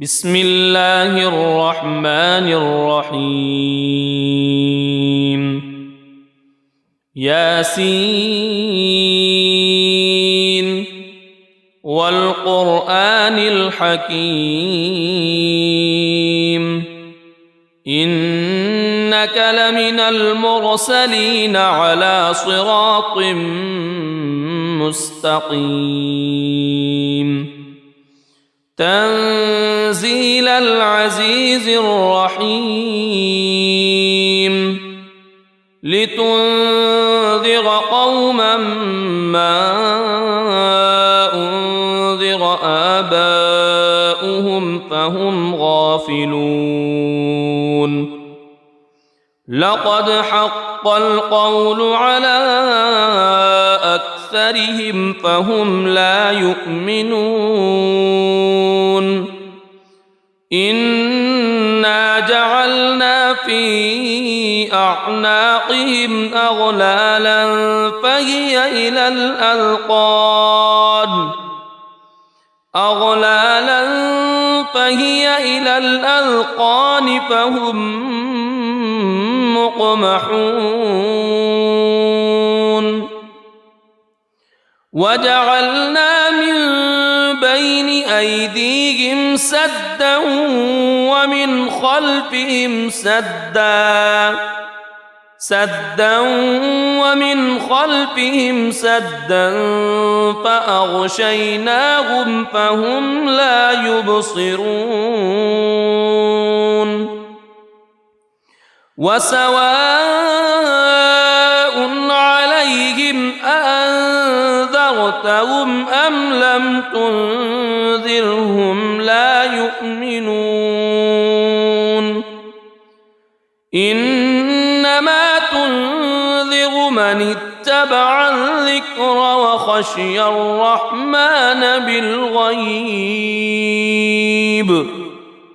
بسم الله الرحمن الرحيم ياسين والقرآن الحكيم إنك لمن المرسلين على صراط مستقيم تنزيل العزيز الرحيم لتنذر قوما ما أنذر آباؤهم فهم غافلون لقد حق القول على أكثرهم فهم لا يؤمنون إنا جعلنا في أعناقهم أغلالا فهي إلى الأذقان فهم مقمحون وجعلنا من بين أيديهم سدا ومن خلفهم سدا فأغشيناهم فهم لا يبصرون وسواء عليهم أأنذرتهم أم لم تنذرهم لا يؤمنون إنما تنذر من اتبع الذكر وخشي الرحمن بالغيب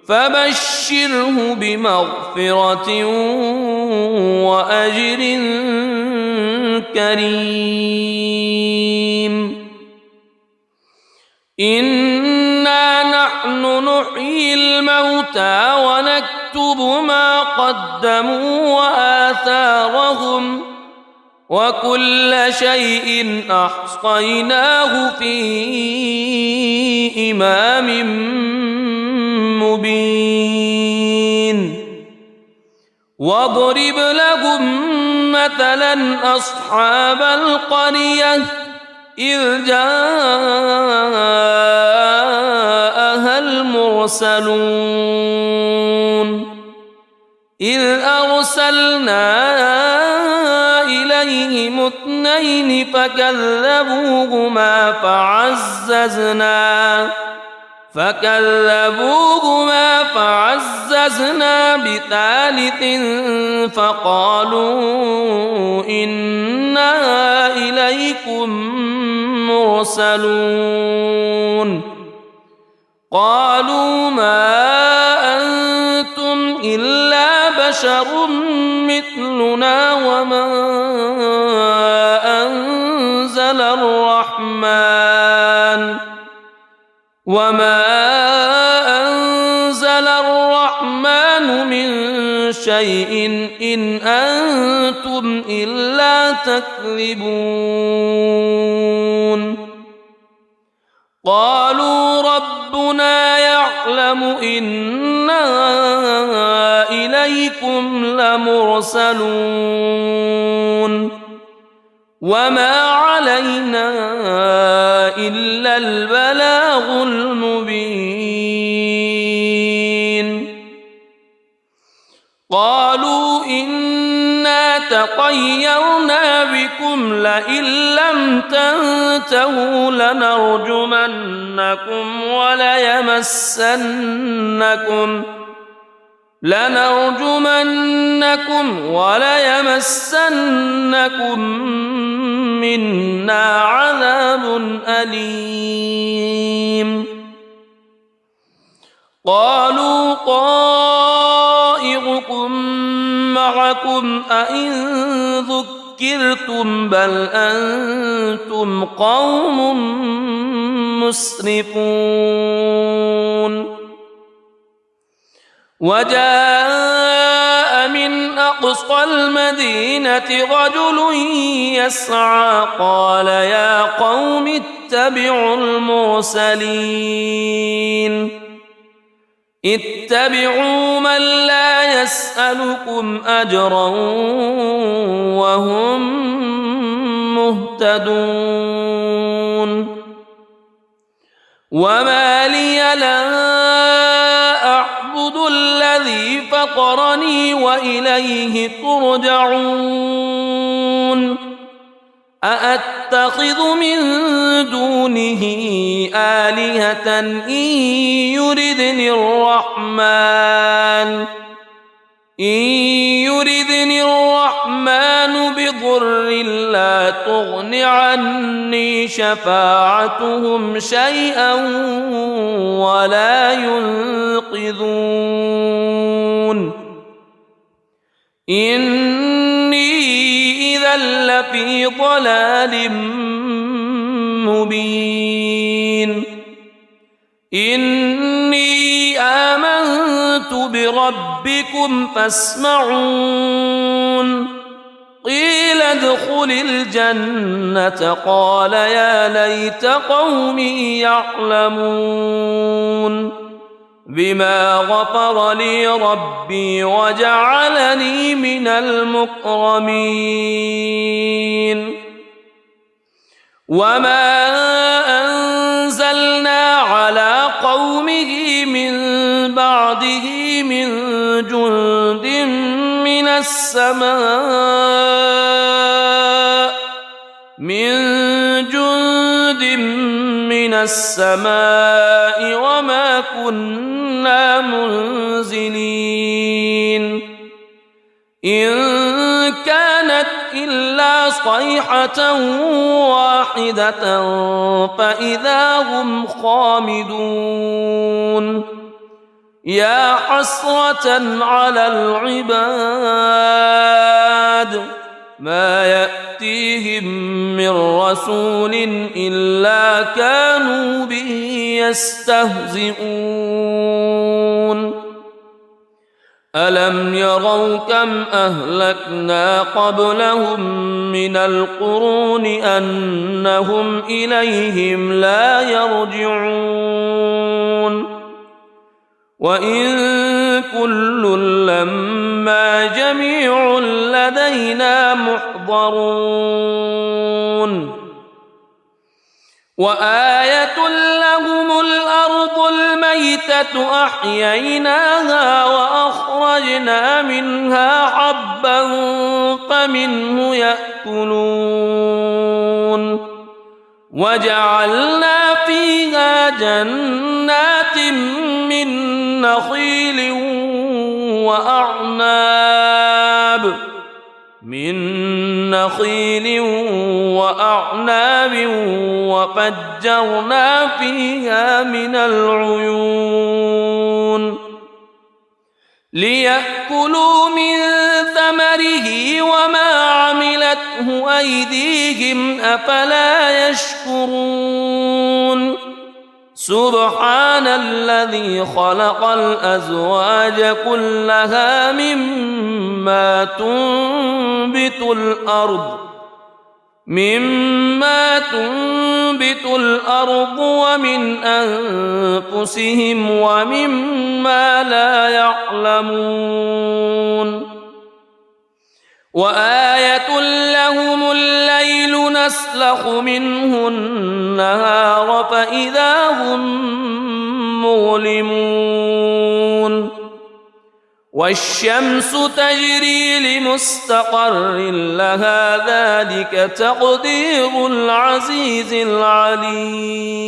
فبشره بمغفرة وأجر كريم إنا نحن نحيي الموتى ونكتب ما قدموا وآثارهم وكل شيء أحصيناه في إمام مبين واضرب لهم مثلا أصحاب القرية إذ جاءها المرسلون إذ أرسلنا إليهم اثنين فكذبوهما فعززنا بثالث فقالوا إنا إليكم مرسلون قالوا ما أنتم إلا بشر مثلنا وما أنزل الرحمن من شيء إن أنتم إلا تكذبون قالوا ربنا يعلم إنا إليكم لمرسلون وما علينا إلا البلاغ المبين قالوا إنا تطيرنا بكم لئن لم تنتهوا لنرجمنكم وليمسنكم منا عذاب أليم قالوا طائركم معكم أئن ذكرتم بل أنتم قوم مسرفون وجاء من أقصى المدينة رجل يسعى قال يا قوم اتبعوا المرسلين اتبعوا من لا يسألكم أجرا وهم مهتدون وما لي لا أعبد الذي فطرني وإليه ترجعون أأتخذ من دونه آلهة إن يردني الرحمن بضر لا تغن عني شفاعتهم شيئا ولا ينقذون إني إذا لفي ضلال مبين إني آمنت بربكم فاسمعون قيل ادخل الجنة قال يا ليت قومي يعلمون بما غفر لي ربي وجعلني من المكرمين وما أنزلنا على قومه من بعده من جند من السماء وما كنا منزلين إن كانت إلا صيحة واحدة فإذا هم خامدون يا حسرة على العباد ما يأتيهم من رسول إلا كانوا به يستهزئون ألم يروا كم أهلكنا قبلهم من القرون أنهم إليهم لا يرجعون وإن كل لما جميع لدينا محضرون وآية لهم الأرض الميتة أحييناها وأخرجنا منها حبا فمنه يأكلون وجعلنا فيها جنات من نخيل وأعناب وفجرنا فيها من العيون ليأكلوا من ثمره وما عملته أيديهم أفلا يشكرون سبحان الذي خلق الأزواج كلها مما تنبت الأرض ومن أنفسهم ومما لا يعلمون وآية لهم الليل نسلخ منه النهار فإذا هم مظلمون والشمس تجري لمستقر لها ذلك تقدير العزيز العليم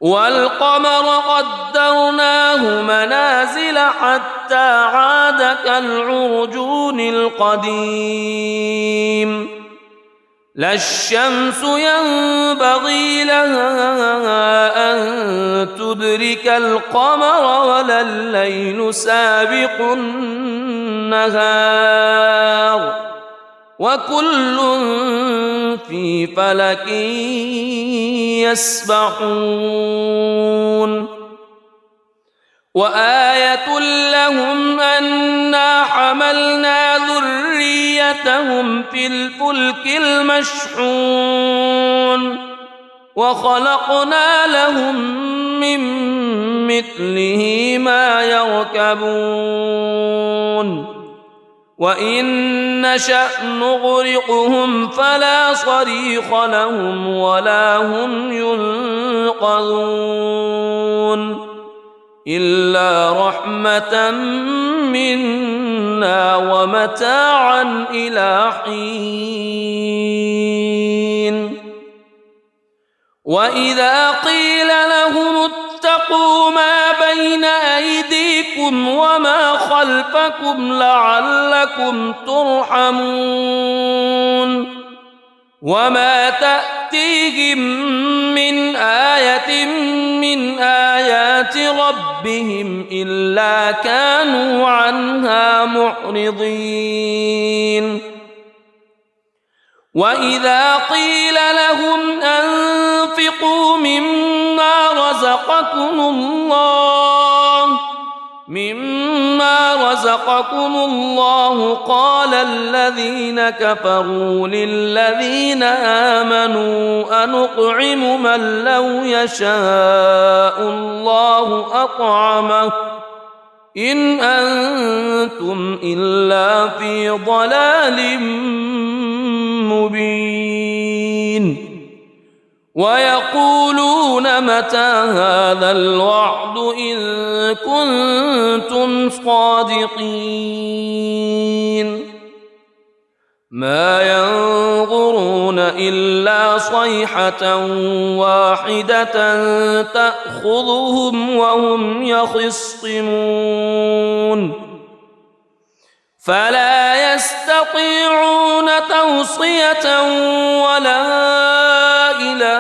والقمر قدرناه منازل حتى عاد كالعرجون القديم لا الشمس ينبغي لها أن تدرك القمر ولا الليل سابق النهار وكل في فلك يسبحون وآية لهم أنا حملنا ذريتهم في الفلك المشحون وخلقنا لهم من مثله ما يركبون وإن نشأ نغرقهم فلا صريخ لهم ولا هم ينقذون إلا رحمة منا ومتاعا إلى حين وإذا قيل لهم اتقوا ما بين أيديكم وما خلفكم لعلكم ترحمون وما تأتيهم من آية من آيات ربهم إلا كانوا عنها معرضين وإذا قيل لهم أنفقوا مما رزقكم الله قال الذين كفروا للذين آمنوا أنطعم من لو يشاء الله أطعمه إن أنتم إلا في ضلال مبين ويقولون متى هذا الوعد إن كنتم صادقين ما ينظرون إلا صيحة واحدة تأخذهم وهم يخصمون فلا يستطيعون توصية ولا إلى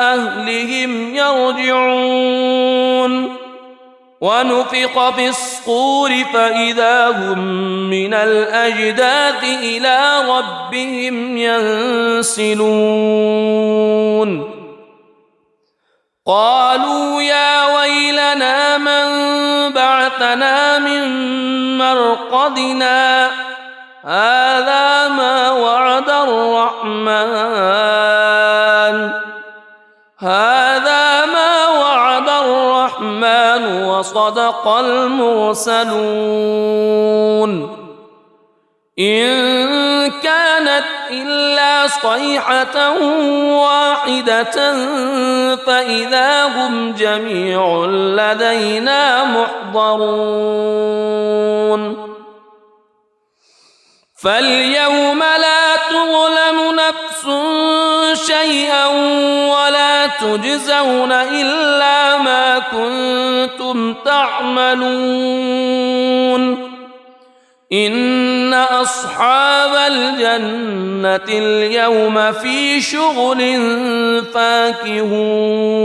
أهلهم يرجعون ونفخ في الصور فإذا هم من الأجداث إلى ربهم ينسلون قالوا يا ويلنا من بعثنا من مرقدنا هذا ما وعد الرحمن وصدق المرسلون إن كانت إلا صيحة واحدة فإذا هم جميع لدينا محضرون فاليوم لا تظلم نفس شيئا ولا تجزون إلا ما كنتم تعملون إن أصحاب الجنة اليوم في شغل فاكهون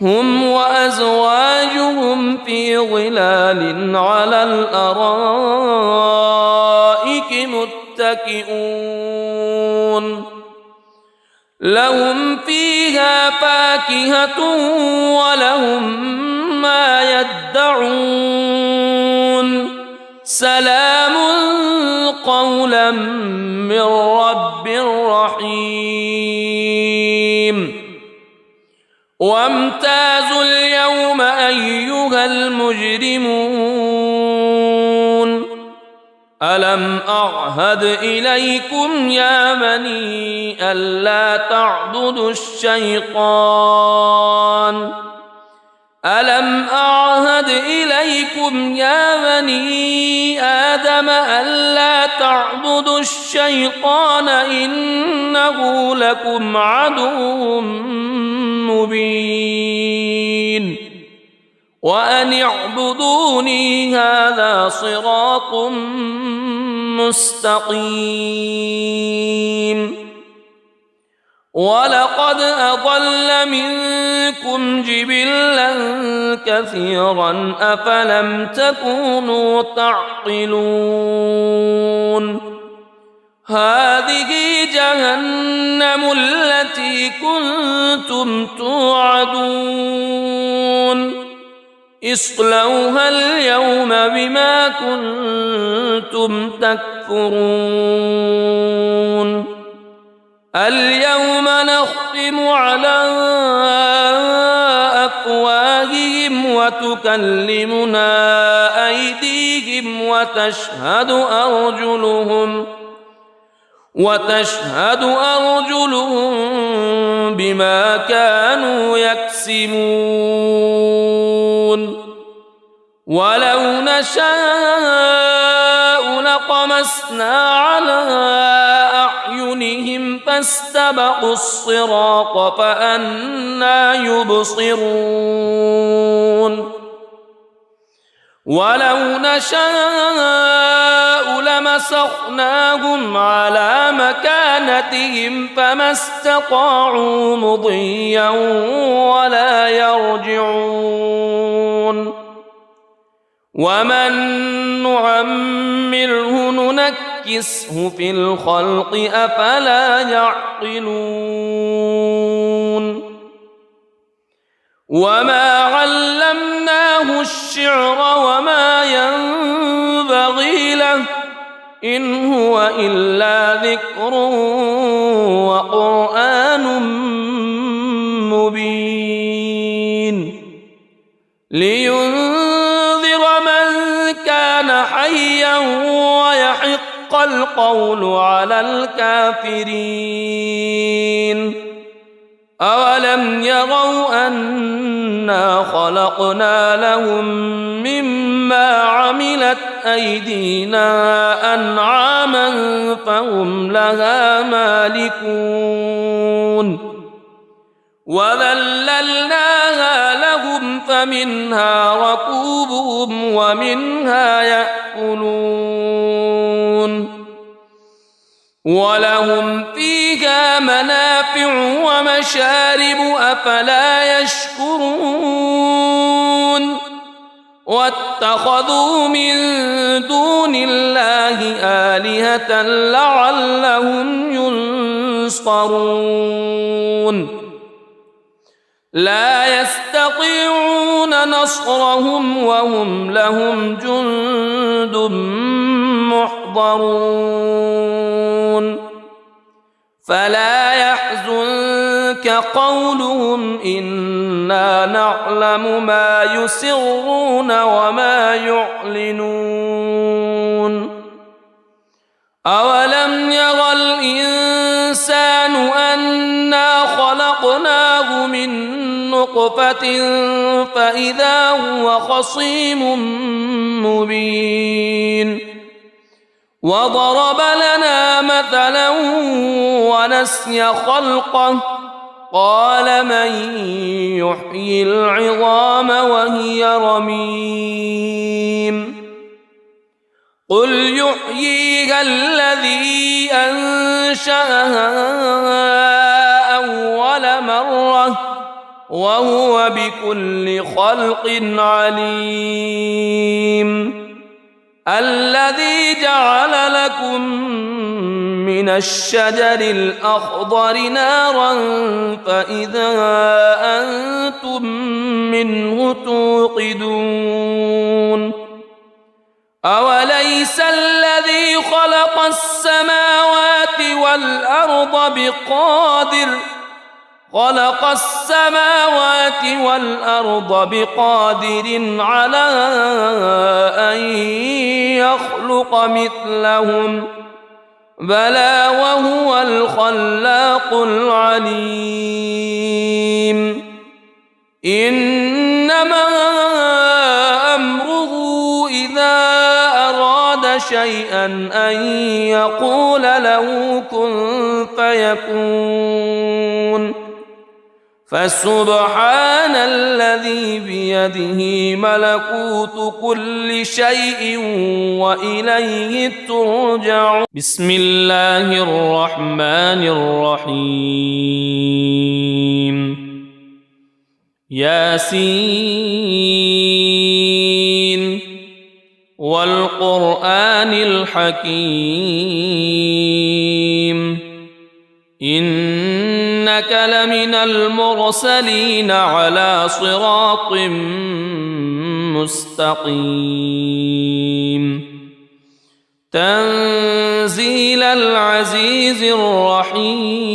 هم وأزواجهم في ظلال على الأرائك متكئون لهم فيها فاكهة ولهم ما يدعون سلام قولا من رب رحيم وامتازوا اليوم أيها المجرمون ألم أعهد إليكم يا بني ألا تعبدوا الشيطان ألم أعهد إليكم يا بني آدم ألا تعبدوا الشيطان إنه لكم عدو مبين وأن اعبدوني هذا صراط مستقيم ولقد أضل منكم جبلا كثيرا أفلم تكونوا تعقلون هذه جهنم التي كنتم توعدون اصلوها اليوم بما كنتم تكفرون اليوم نختم على أفواههم وتكلمنا أيديهم وتشهد أرجلهم بما كانوا يكسبون ولو نشاء لطمسنا على أعينهم فاستبقوا الصراط فأنى يبصرون ولو نشاء لمسخناهم على مكانتهم فما استطاعوا مضيا ولا يرجعون ومن نعمره ننكسه في الخلق أفلا يعقلون وما علمناه الشعر وما ينبغي له إن هو إلا ذكر وقرآن مبين لينذر من كان حيا ويحق القول على الكافرين أولم يروا أنا خلقنا لهم مما عملت أيدينا أنعاما فهم لها مالكون وذللناها لهم فمنها ركوبهم ومنها يأكلون ولهم فيها منافع ومشارب أفلا يشكرون واتخذوا من دون الله آلهة لعلهم ينصرون لا يستطيعون نصرهم وهم لهم جند محضرون فلا يحزنك قولهم إنا نعلم ما يسرون وما يعلنون أولم ير الإنسان أنا خلقناه من نطفة فإذا هو خصيم مبين وضرب لنا مثلا ونسي خلقه قال من يحيي العظام وهي رميم قل يحييها الذي أنشأها أول مرة وهو بكل خلق عليم الذي جعل لكم من الشجر الأخضر نارا فإذا أنتم منه توقدون أوليس الذي خلق السماوات والأرض بقادر على أن يخلق مثلهم بلى وهو الخلاق العليم إنما أمره إذا أراد شيئا أن يقول له كن فيكون فسبحان الذي بيده ملكوت كل شيء وإليه ترجعون بسم الله الرحمن الرحيم ياسين والقرآن الحكيم إنك لمن المرسلين على صراط مستقيم تنزيل العزيز الرحيم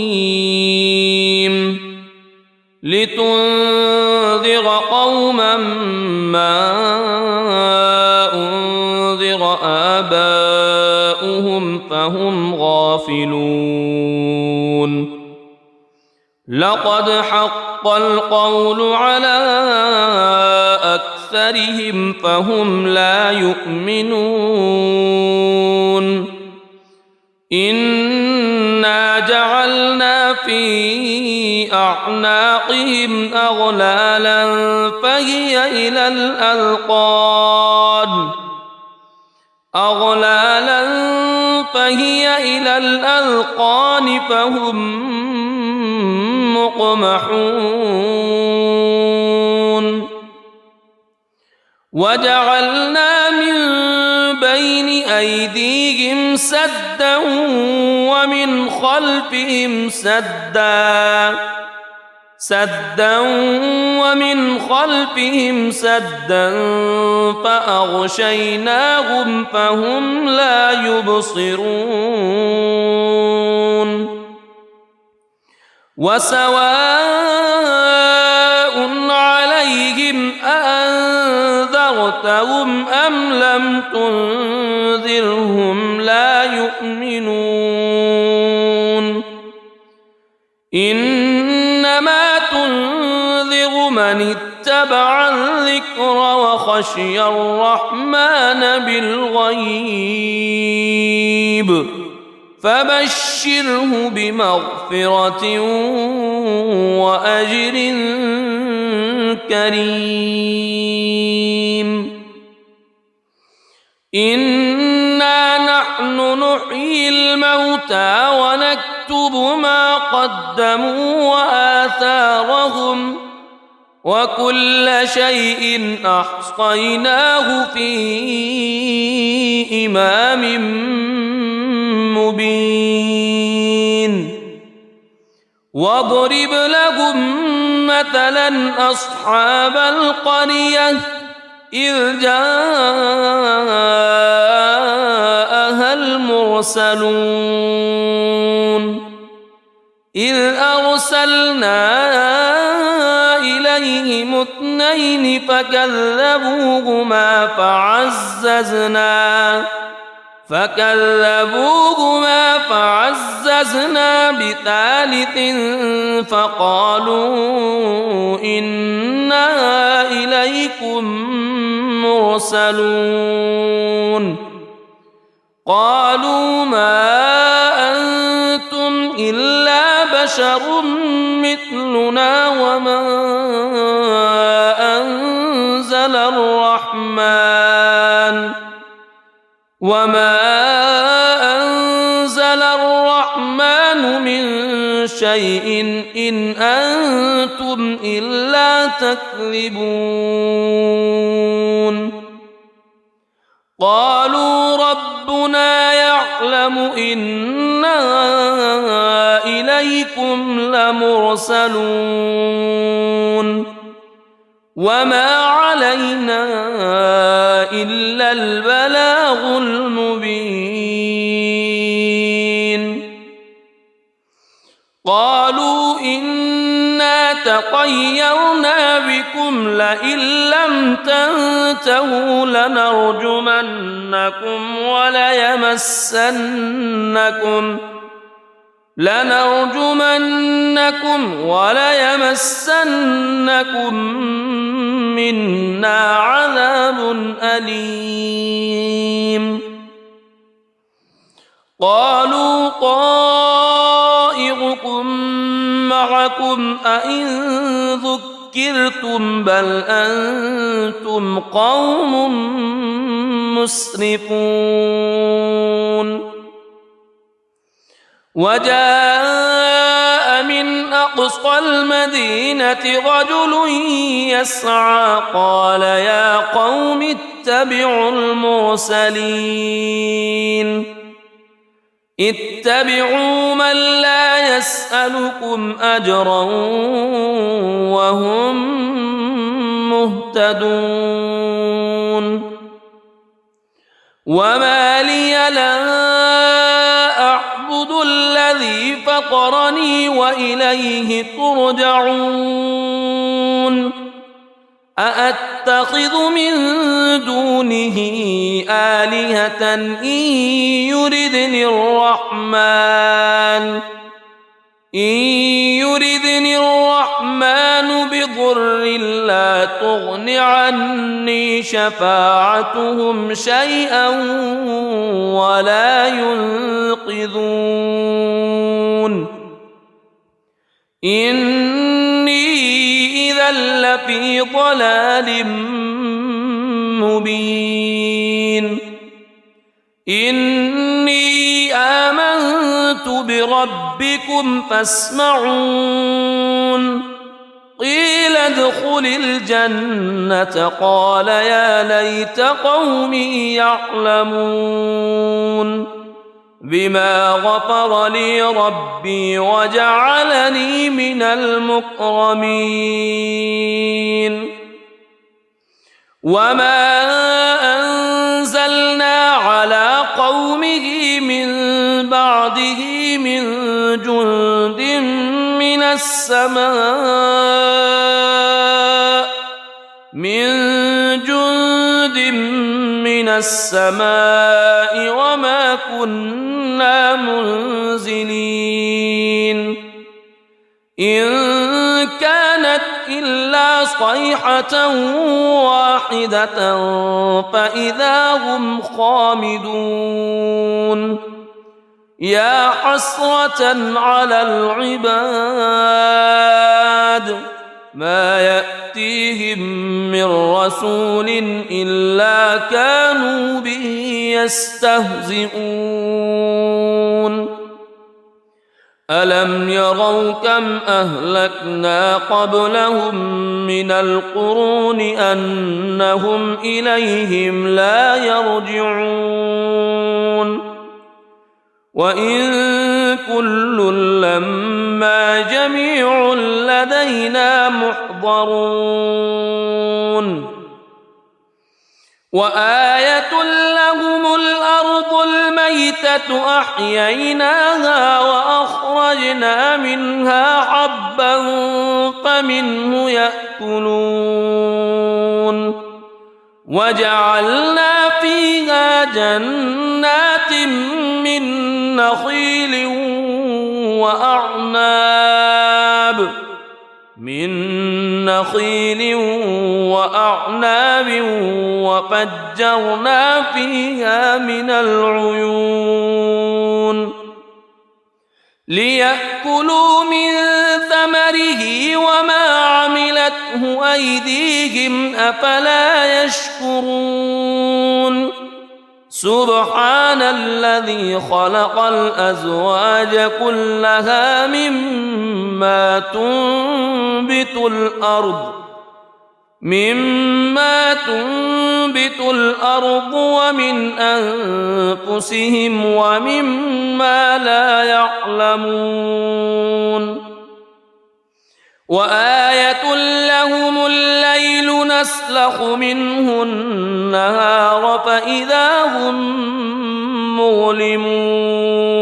لتنذر قوما ما أنذر آباؤهم فهم غافلون لقد حق القول على أكثرهم فهم لا يؤمنون إنا جعلنا في أعناقهم أغلالا فهي إلى الأذقان فهم مقمحون وجعلنا من بين أيديهم سدا ومن خلفهم سدا فأغشيناهم فهم لا يبصرون وسواء عليهم أأنذرتهم أم لم تنذرهم لا يؤمنون إنما تنذر من اتبع الذكر وخشي الرحمن بالغيب فبشره بمغفرة وأجر كريم إنا نحن نحيي الموتى ونكتب ما قدموا وآثارهم وكل شيء أحصيناه في إمام مبين واضرب لهم مثلا أصحاب القرية إذ جاءها المرسلون إذ أرسلنا إليهم اثنين فكذبوهما فعززنا بثالث فقالوا إنا إليكم مرسلون قالوا ما أنتم إلا بشر مثلنا وما أنزل الرحمن من شيء إن أنتم إلا تكذبون قالوا ربنا يعلم إنا إليكم لمرسلون وما علينا إلا البلاغ المبين قالوا إنا تطيرنا بكم لئن لم تنتهوا لنرجمنكم وليمسنكم منا عذاب أليم قالوا طائركم معكم أئن ذكرتم بل أنتم قوم مسرفون وجاء من أقصى المدينة رجل يسعى قال يا قوم اتبعوا من لا يسألكم أجرا وهم مهتدون مهتدون وما لي لا أعبد الذي فطرني وإليه ترجعون أأتخذ من دونه آلهة إن يردني الرحمن بضر لا تغن عني شفاعتهم شيئا ولا ينقذون إني إذا لفي ضلال مبين إني آمنت بربكم فاسمعون قيل ادخل الجنة قال يا ليت قومي يعلمون بما غفر لي ربي وجعلني من المكرمين وما أنزلنا على قومه من بعده من جند من السماء وما كنا منزلين إن كانت إلا صيحة واحدة فإذا هم خامدون يا حسرة على العباد ما يأتيهم من رسول إلا كانوا به يستهزئون ألم يروا كم أهلكنا قبلهم من القرون أنهم إليهم لا يرجعون وإن كل لما جميع لدينا محضرون وآية لهم الأرض الميتة أحييناها وأخرجنا منها حبا فمنه يأكلون وجعلنا فيها جنات من نخيل وأعناب وفجرنا فيها من العيون ليأكلوا من ثمره وما عملته أيديهم أفلا يشكرون سبحان الذي خلق الأزواج كلها مما تنبت الأرض ومن أنفسهم ومما لا يعلمون وآية لهم الليل نسلخ منه النهار فإذا هم مظلمون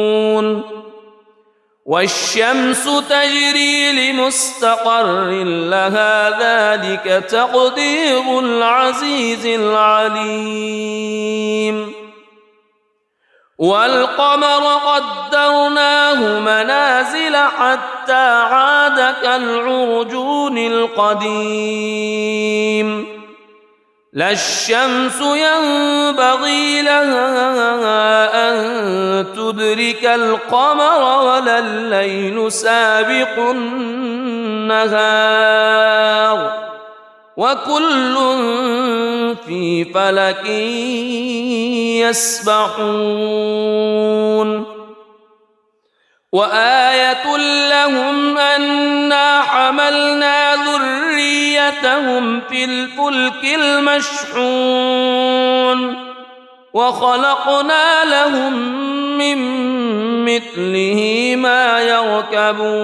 والشمس تجري لمستقر لها ذلك تقدير العزيز العليم والقمر قدرناه منازل حتى عاد كالعرجون القديم لا الشمس ينبغي لها أن تدرك القمر ولا الليل سابق النهار وكل في فلك يسبحون وآية لهم أنا حملنا ذريتهم في الفلك المشحون وخلقنا لهم من مثله ما يركبون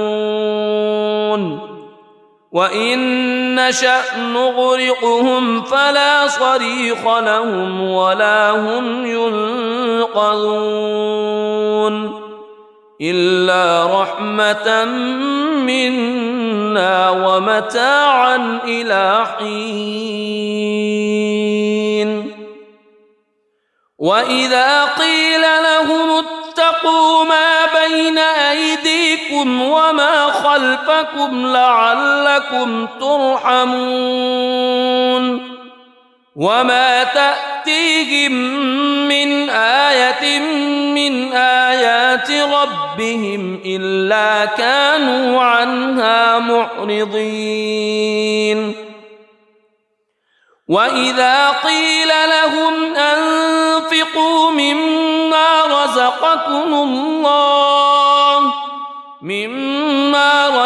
وإن نشأ نغرقهم فلا صريخ لهم ولا هم ينقذون إلا رحمة منا ومتاعا إلى حين وإذا قيل لهم اتقوا ما بين أيديكم وما خلفكم لعلكم ترحمون وما تأتيهم من آية من آيات ربهم إلا كانوا عنها معرضين وإذا قيل لهم أنفقوا مما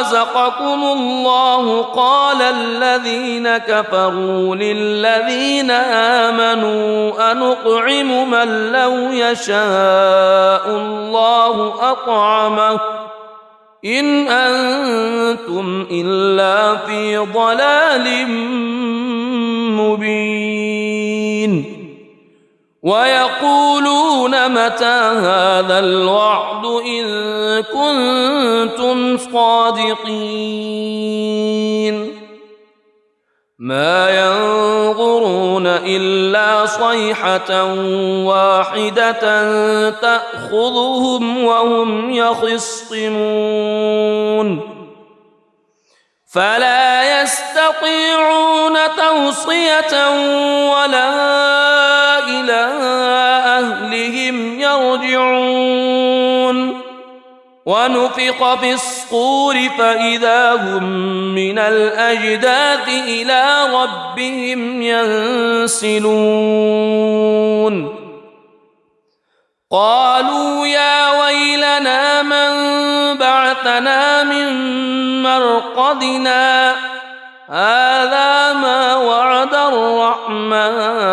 رزقكم الله قال الذين كفروا للذين آمنوا أنطعم من لو يشاء الله أطعمه إن أنتم إلا في ضلال مبين ويقولون متى هذا الوعد إن كنتم صادقين ما ينظرون إلا صيحة واحدة تأخذهم وهم يخصمون فلا يستطيعون توصية ولا إلى أهلهم يرجعون ونفخ في الصور فإذا هم من الأجداث إلى ربهم ينسلون قالوا يا ويلنا من بعثنا من مرقدنا هذا ما وعد الرحمن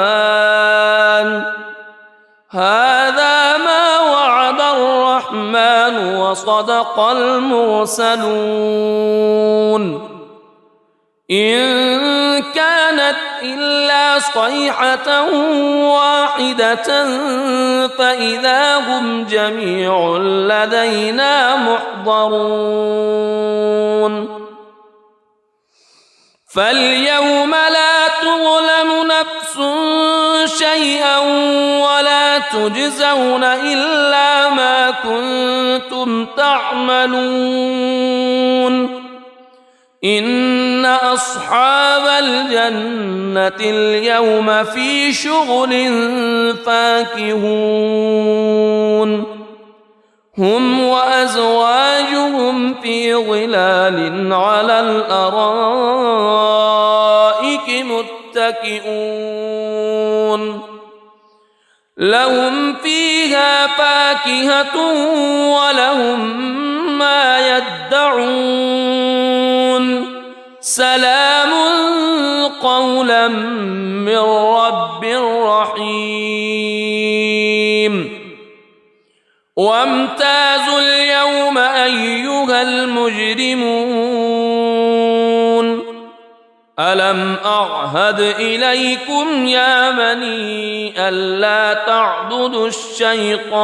وصدق المرسلون إن كانت إلا صيحة واحدة فإذا هم جميع لدينا محضرون فاليوم لا تظلم نفس شيئا ولا تجزون إلا ما كنتم تعملون إن أصحاب الجنة اليوم في شغل فاكهون هم وأزواجهم في ظلال على الأرائك متكئون لهم فيها فاكهة ولهم ما يدعون سلام قولا من رب رحيم وامتازوا اليوم أيها المجرمون ألم أعهد إليكم يا بني ألا تعبدوا الشيطان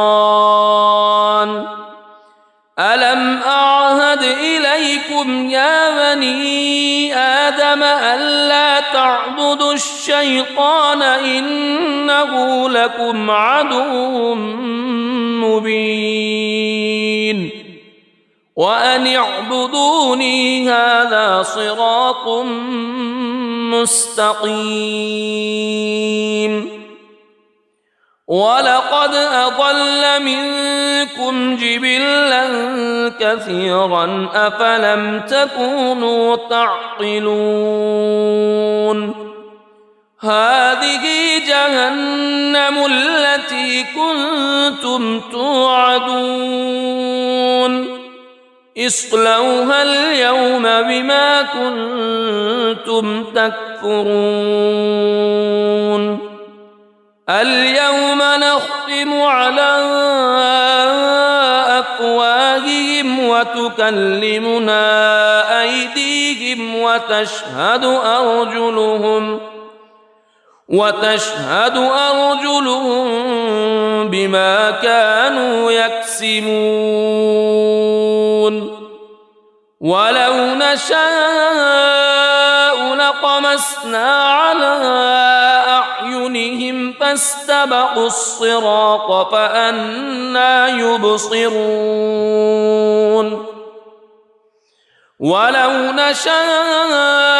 ألم أعهد إليكم يا بني آدم ألا تعبدوا الشيطان إنه لكم عدو مبين وأن اعبدوني هذا صراط مستقيم ولقد أضل منكم جبلا كثيرا أفلم تكونوا تعقلون هذه جهنم التي كنتم توعدون اصلوها اليوم بما كنتم تكفرون اليوم نختم على أفواههم وتكلمنا أيديهم وتشهد أرجلهم بما كانوا يكسبون ولو نشاء لطمسنا على أعينهم فاستبقوا الصراط فأنى يبصرون ولو نشاء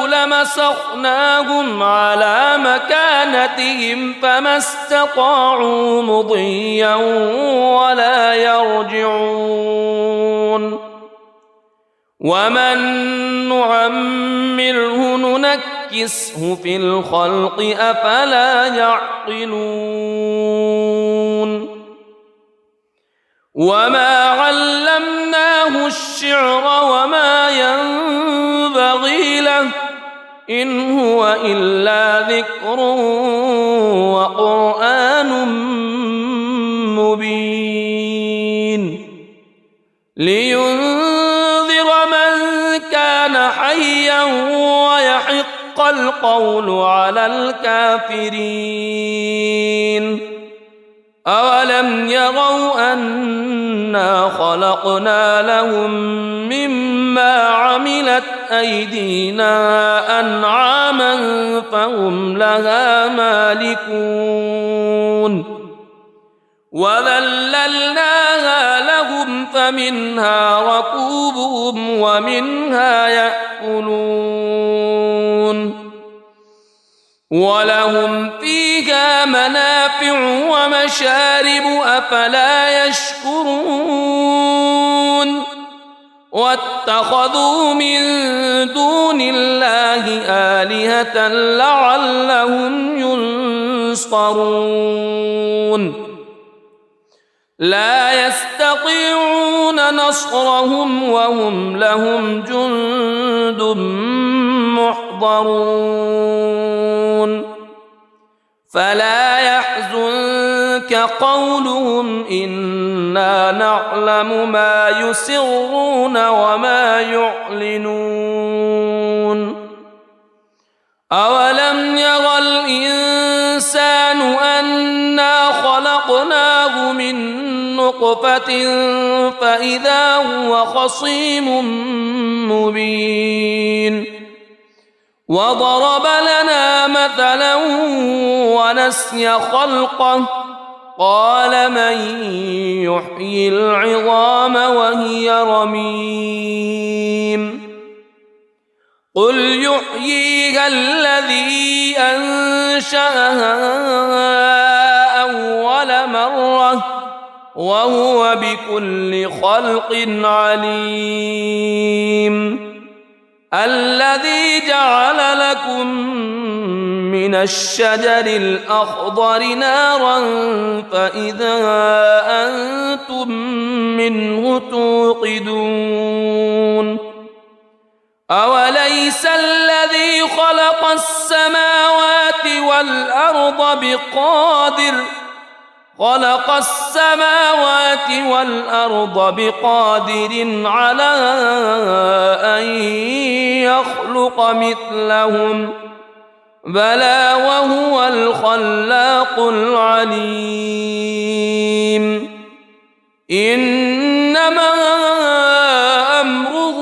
لمسخناهم على مكانتهم فما استطاعوا مضيا ولا يرجعون ومن نعمره ننكسه في الخلق أفلا يعقلون وما علمناه الشعر وما ينبغي له إن هو إلا ذكر وقرآن مبين لينذر من كان حيا ويحق القول على الكافرين أولم يروا أنا خلقنا لهم مما عملت أيدينا أنعاما فهم لها مالكون وذللناها لهم فمنها ركوبهم ومنها يأكلون ولهم فيها منافع ومشارب أفلا يشكرون واتخذوا من دون الله آلهة لعلهم ينصرون لا يستطيعون نصرهم وهم لهم جند محضرون فلا يحزنك قولهم إنا نعلم ما يسرون وما يعلنون أولم ير الإنسان أنا خلقناه من نطفة فإذا هو خصيم مبين وضرب لنا مثلا ونسي خلقه قال من يحيي العظام وهي رميم قل يحييها الذي أنشأها أول مرة وهو بكل خلق عليم الذي جعل لكم من الشجر الأخضر نارا فإذا أنتم منه توقدون أوليس الذي خلق السماوات والأرض بقادر على أن يخلق مثلهم بلى وهو الخلاق العليم إنما أمره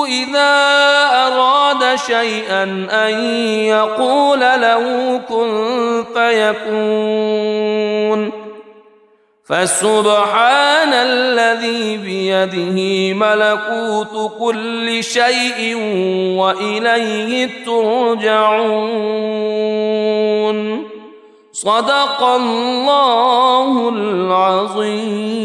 إذا أراد شيئا أن يقول له كن فيكون فسبحان الذي بيده ملكوت كل شيء وإليه ترجعون صدق الله العظيم.